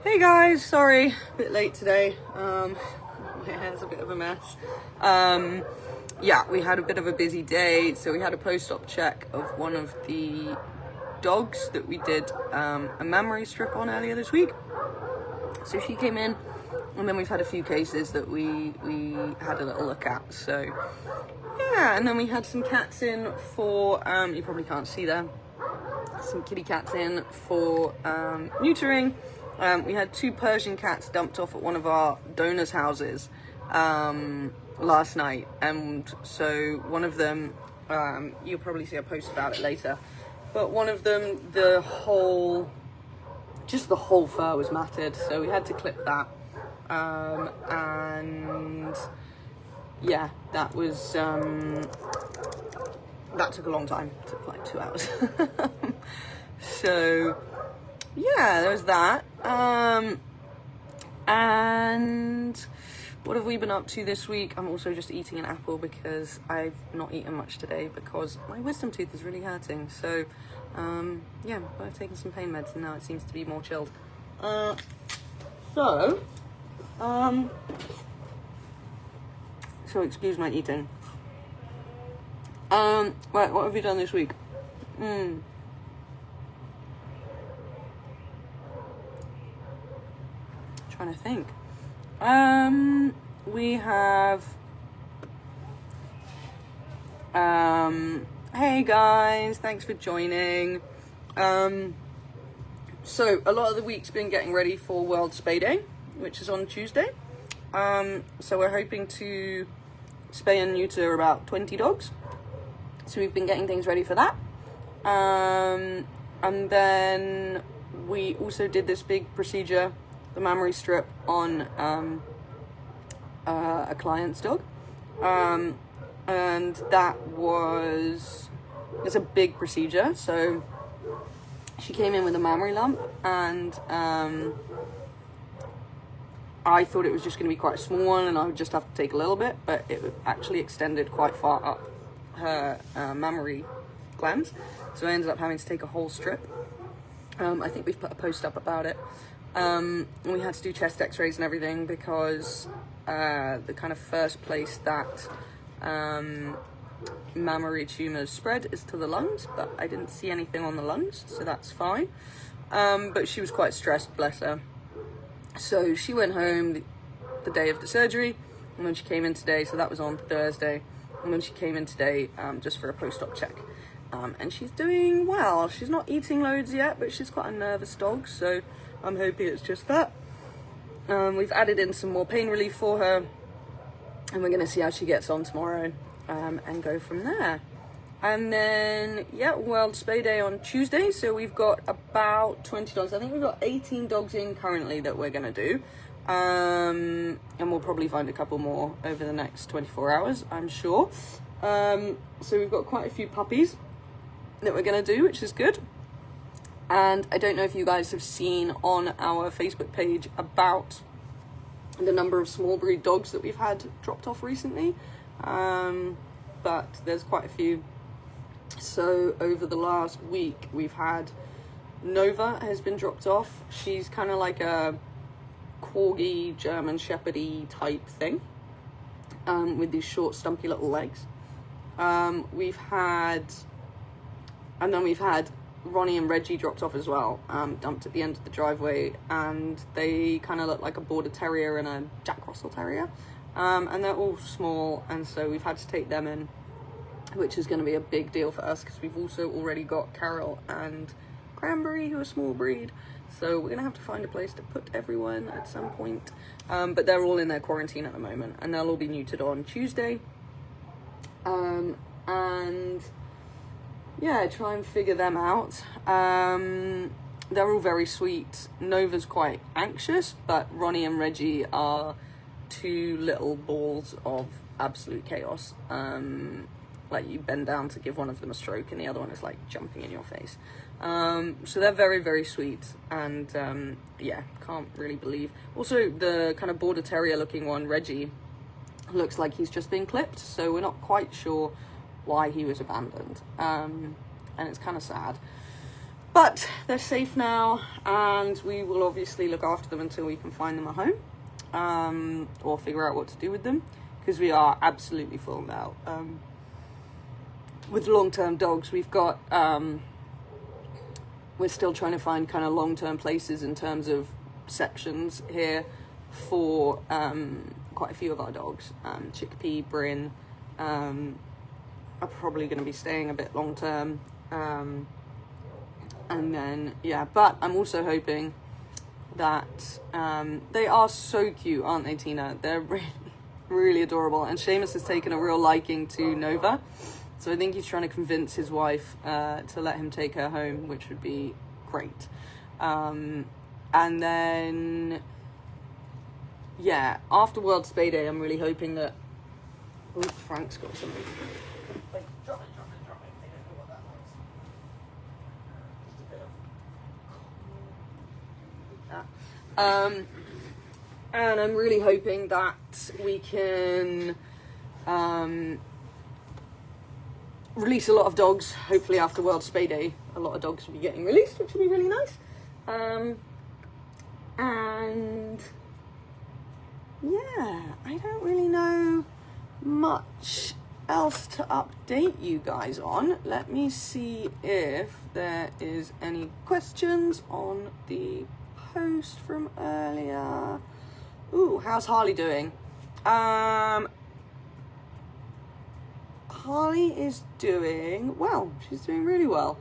Hey guys, sorry, a bit late today. My hair's a bit of a mess. Yeah, we had a bit of a busy day, so we had a post-op check of one of the dogs that we did a mammary strip on earlier this week. So she came in, and then we've had a few cases that we had a little look at. So yeah, and then we had some cats in for you probably can't see there. Some kitty cats in for neutering. We had 2 Persian cats dumped off at one of our donors' houses last night, and so one of them, you'll probably see a post about it later, but one of them, the whole fur was matted, so we had to clip that, and yeah, that was that took a long time. It took like 2 hours. So yeah, there was that. And what have we been up to this week? I'm also just eating an apple because I've not eaten much today because my wisdom tooth is really hurting. So yeah, I've taken some pain meds and now it seems to be more chilled. So excuse my eating. Right, what have you done this week? Trying to think. We have hey guys, thanks for joining. So a lot of the week's been getting ready for World Spay Day, which is on Tuesday. So we're hoping to spay and neuter about 20 dogs. So we've been getting things ready for that. And then we also did this big procedure, the mammary strip, on a client's dog. And that it's a big procedure. So she came in with a mammary lump, and I thought it was just going to be quite a small one and I would just have to take a little bit, but it actually extended quite far up her mammary glands, so I ended up having to take a whole strip. I think we've put a post up about it. We had to do chest x-rays and everything because the kind of first place that mammary tumors spread is to the lungs, but I didn't see anything on the lungs, so that's fine. But she was quite stressed, bless her. So she went home the day of the surgery, and then she came in today, so that was on Thursday, and then she came in today just for a post-op check. And she's doing well. She's not eating loads yet, but she's quite a nervous dog, so I'm hoping it's just that. We've added in some more pain relief for her, and we're going to see how she gets on tomorrow and go from there. And then, yeah, World Spay Day on Tuesday, so we've got about 20 dogs. I think we've got 18 dogs in currently that we're going to do. And we'll probably find a couple more over the next 24 hours, I'm sure. So we've got quite a few puppies that we're going to do, which is good. And I don't know if you guys have seen on our Facebook page about the number of small breed dogs that we've had dropped off recently. But there's quite a few. So over the last week, we've had Nova has been dropped off. She's kind of like a corgi, German Shepherd-y type thing, with these short, stumpy little legs. We've had Ronnie and Reggie dropped off as well, dumped at the end of the driveway, and they kind of look like a Border Terrier and a Jack Russell Terrier, and they're all small, and so we've had to take them in, which is going to be a big deal for us because we've also already got Carol and Cranberry, who are small breed, so we're going to have to find a place to put everyone at some point, but they're all in their quarantine at the moment, and they'll all be neutered on Tuesday. And yeah, try and figure them out. They're all very sweet. Nova's quite anxious, but Ronnie and Reggie are 2 little balls of absolute chaos. Like, you bend down to give one of them a stroke and the other one is like jumping in your face. So they're very, very sweet, and yeah, can't really believe. Also, the kind of Border Terrier looking one, Reggie, looks like he's just been clipped, so we're not quite sure why he was abandoned, and it's kind of sad. But they're safe now, and we will obviously look after them until we can find them a home, or figure out what to do with them, because we are absolutely full now. With long-term dogs, we've got, we're still trying to find kind of long-term places in terms of sections here for quite a few of our dogs. Chickpea, Bryn, are probably going to be staying a bit long-term. And then, yeah, but I'm also hoping that they are so cute, aren't they, Tina? They're really, really adorable. And Seamus has taken a real liking to Nova. So I think he's trying to convince his wife to let him take her home, which would be great. And then, yeah, after World Spay Day, I'm really hoping that... Oh, Frank's got something. Like, drop it. I don't know what that was. And I'm really hoping that we can release a lot of dogs. Hopefully after World Spay Day, a lot of dogs will be getting released, which will be really nice. And yeah, I don't really know much else to update you guys on. Let me see if there is any questions on the post from earlier. Ooh, how's Harley doing? Harley is doing well. She's doing really well.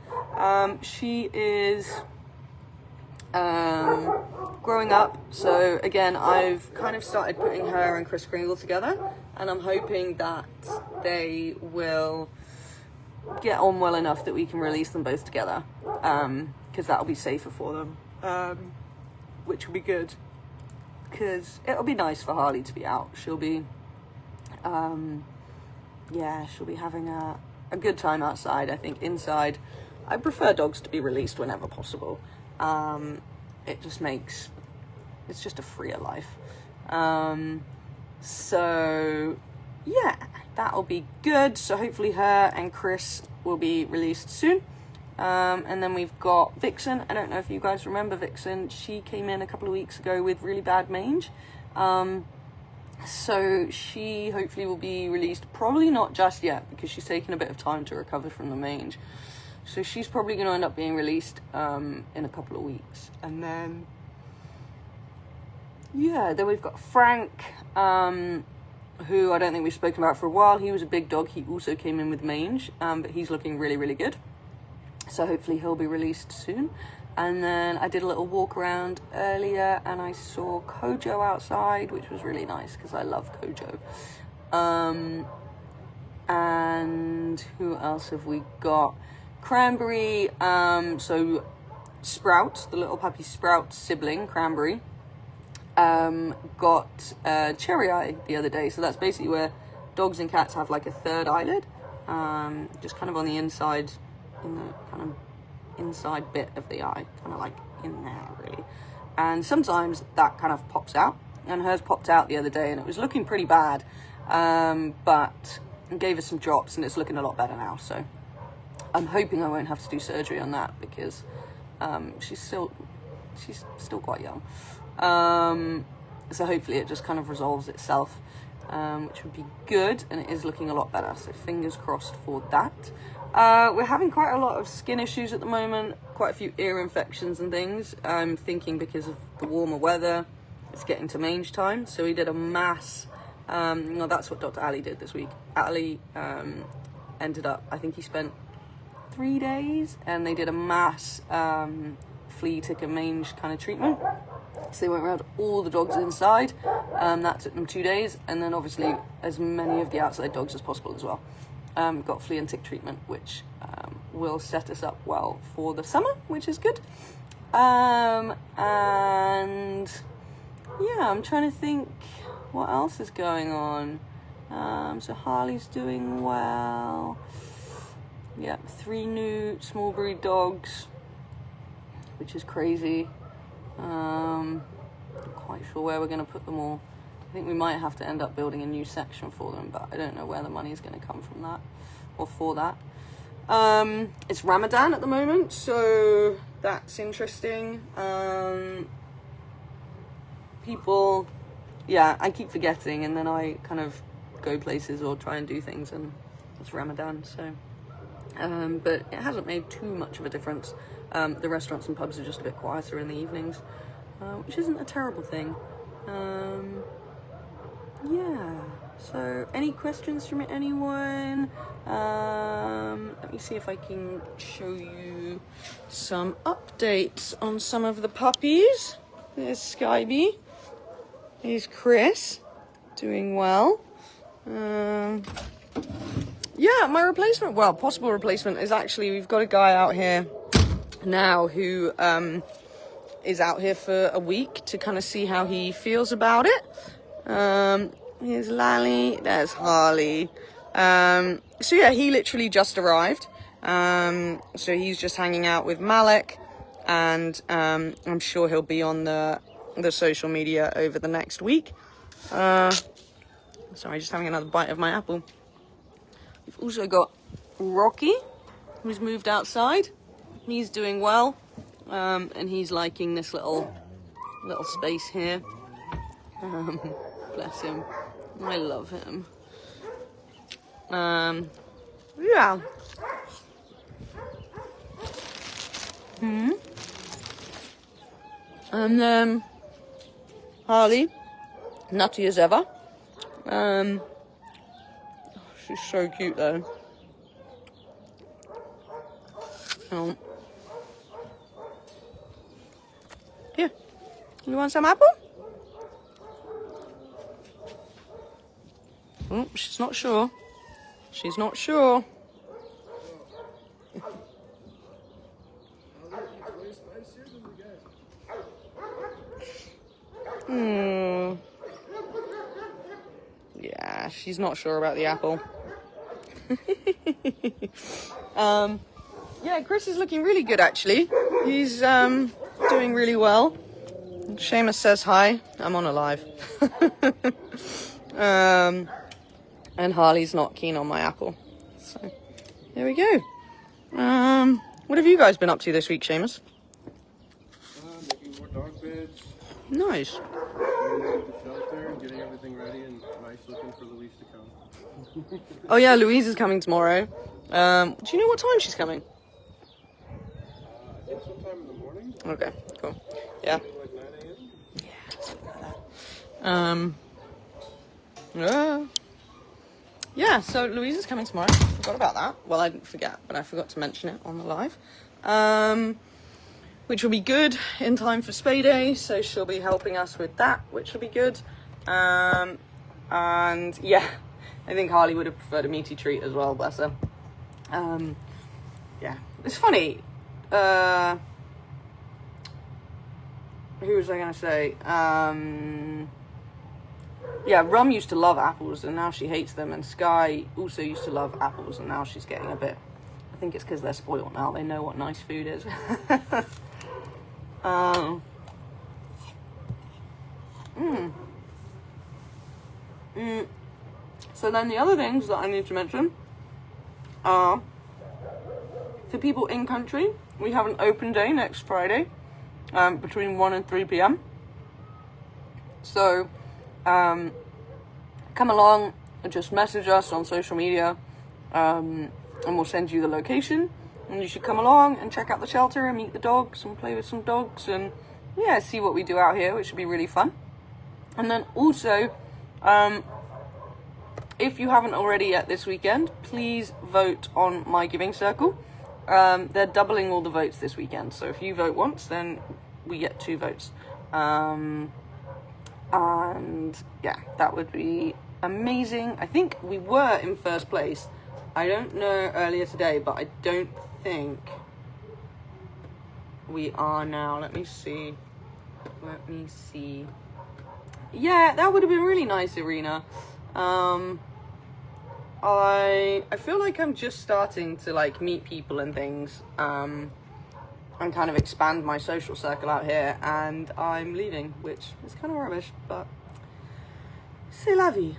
She is growing up. So again, I've kind of started putting her and Chris Kringle together, and I'm hoping that they will get on well enough that we can release them both together, because that'll be safer for them, which will be good, because it'll be nice for Harley to be out. She'll be she'll be having a good time outside. I think inside, I prefer dogs to be released whenever possible. It just makes, it's just a freer life. So yeah, that'll be good. So hopefully her and Chris will be released soon. And then we've got Vixen. I don't know if you guys remember Vixen. She came in a couple of weeks ago with really bad mange. So she hopefully will be released, probably not just yet, because she's taken a bit of time to recover from the mange. So she's probably going to end up being released in a couple of weeks. And then, yeah, then we've got Frank, who I don't think we've spoken about for a while. He was a big dog. He also came in with mange, but he's looking really, really good. So hopefully he'll be released soon. And then I did a little walk around earlier and I saw Kojo outside, which was really nice because I love Kojo. And who else have we got? Cranberry, so Sprout, the little puppy Sprout sibling, Cranberry, got cherry eye the other day. So that's basically where dogs and cats have like a third eyelid, just kind of on the inside, in the kind of inside bit of the eye, kind of like in there really. And sometimes that kind of pops out, and hers popped out the other day and it was looking pretty bad, but gave her some drops and it's looking a lot better now. So I'm hoping I won't have to do surgery on that, because she's still quite young. So hopefully it just kind of resolves itself, which would be good, and it is looking a lot better. So fingers crossed for that. We're having quite a lot of skin issues at the moment, quite a few ear infections and things. I'm thinking because of the warmer weather, it's getting to mange time. So we did a mass, well, that's what Dr. Ali did this week. Ali ended up, I think he spent 3 days, and they did a mass flea, tick and mange kind of treatment. So they went around all the dogs inside. That took them 2 days, and then obviously as many of the outside dogs as possible as well. Got flea and tick treatment, which will set us up well for the summer, which is good. And yeah, I'm trying to think what else is going on. So Harley's doing well. Yeah, 3 new small breed dogs, which is crazy. I'm not quite sure where we're going to put them all. I think we might have to end up building a new section for them, but I don't know where the money is going to come from that, or for that. It's Ramadan at the moment, so that's interesting. People, yeah, I keep forgetting, and then I kind of go places or try and do things, and it's Ramadan, so. But it hasn't made too much of a difference. The restaurants and pubs are just a bit quieter in the evenings, which isn't a terrible thing. Yeah, so any questions from anyone? Let me see if I can show you some updates on some of the puppies. There's Skyby. Here's Chris, doing well. Yeah, my replacement, well, possible replacement is actually, we've got a guy out here now who is out here for a week to kind of see how he feels about it. Here's Lally, there's Harley. So yeah, he literally just arrived. So he's just hanging out with Malik, and I'm sure he'll be on the social media over the next week. Sorry, just having another bite of my apple. We've also got Rocky, who's moved outside. He's doing well, and he's liking this little space here. Bless him. I love him. Yeah. And then Harley, nutty as ever. She's so cute though. Oh. Here, you want some apple? Oh, she's not sure. She's not sure. Yeah, she's not sure about the apple. Yeah, Chris is looking really good actually. He's doing really well. Seamus says hi. I'm on a live. And Harley's not keen on my apple. So there we go. What have you guys been up to this week, Seamus? Making more dog beds. Nice. Going out to the shelter and getting everything ready, and nice looking for Louise to come. Oh yeah, Louise is coming tomorrow. Do you know what time she's coming? I think sometime in the morning. Okay, cool. Yeah. Like 9 a.m. Yeah, something like that. Yeah, so Louise is coming tomorrow. Forgot about that. Well, I didn't forget, but I forgot to mention it on the live. Which will be good in time for Spay Day, so she'll be helping us with that, which will be good. And yeah, I think Harley would have preferred a meaty treat as well, bless her. Yeah, it's funny. Who was I going to say? Yeah, Rum used to love apples and now she hates them, and Sky also used to love apples and now she's getting a bit, I think it's because they're spoiled now, they know what nice food is. So then the other things that I need to mention are, for people in country, we have an open day next Friday, between 1 and 3 p.m. So, come along and just message us on social media, and we'll send you the location, and you should come along and check out the shelter and meet the dogs and play with some dogs and yeah, see what we do out here, which should be really fun. And then also, if you haven't already yet this weekend, please vote on my giving circle. They're doubling all the votes this weekend, so if you vote once, then we get 2 votes. And yeah, that would be amazing. I think we were in first place. I don't know earlier today, but I don't think we are now. Let me see. Yeah, that would have been really nice, Irina. I feel like I'm just starting to like meet people and things, and kind of expand my social circle out here, and I'm leaving, which is kind of rubbish, but c'est la vie.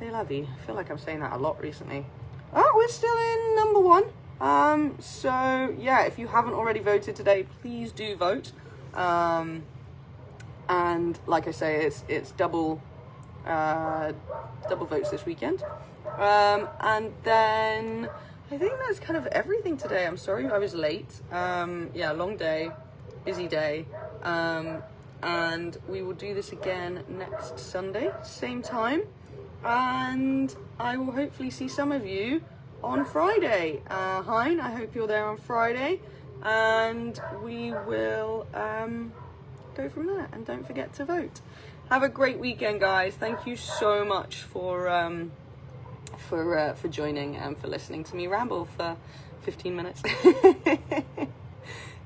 I feel like I'm saying that a lot recently. Oh, we're still in number 1. So yeah, if you haven't already voted today, please do vote. And like I say, it's double votes this weekend. And then I think that's kind of everything today. I'm sorry I was late. Yeah, long day, busy day. And we will do this again next Sunday, same time. And I will hopefully see some of you on Friday. Hein, I hope you're there on Friday. And we will go from there. And don't forget to vote. Have a great weekend, guys. Thank you so much for joining and for listening to me ramble for 15 minutes.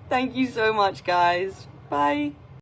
Thank you so much, guys. Bye.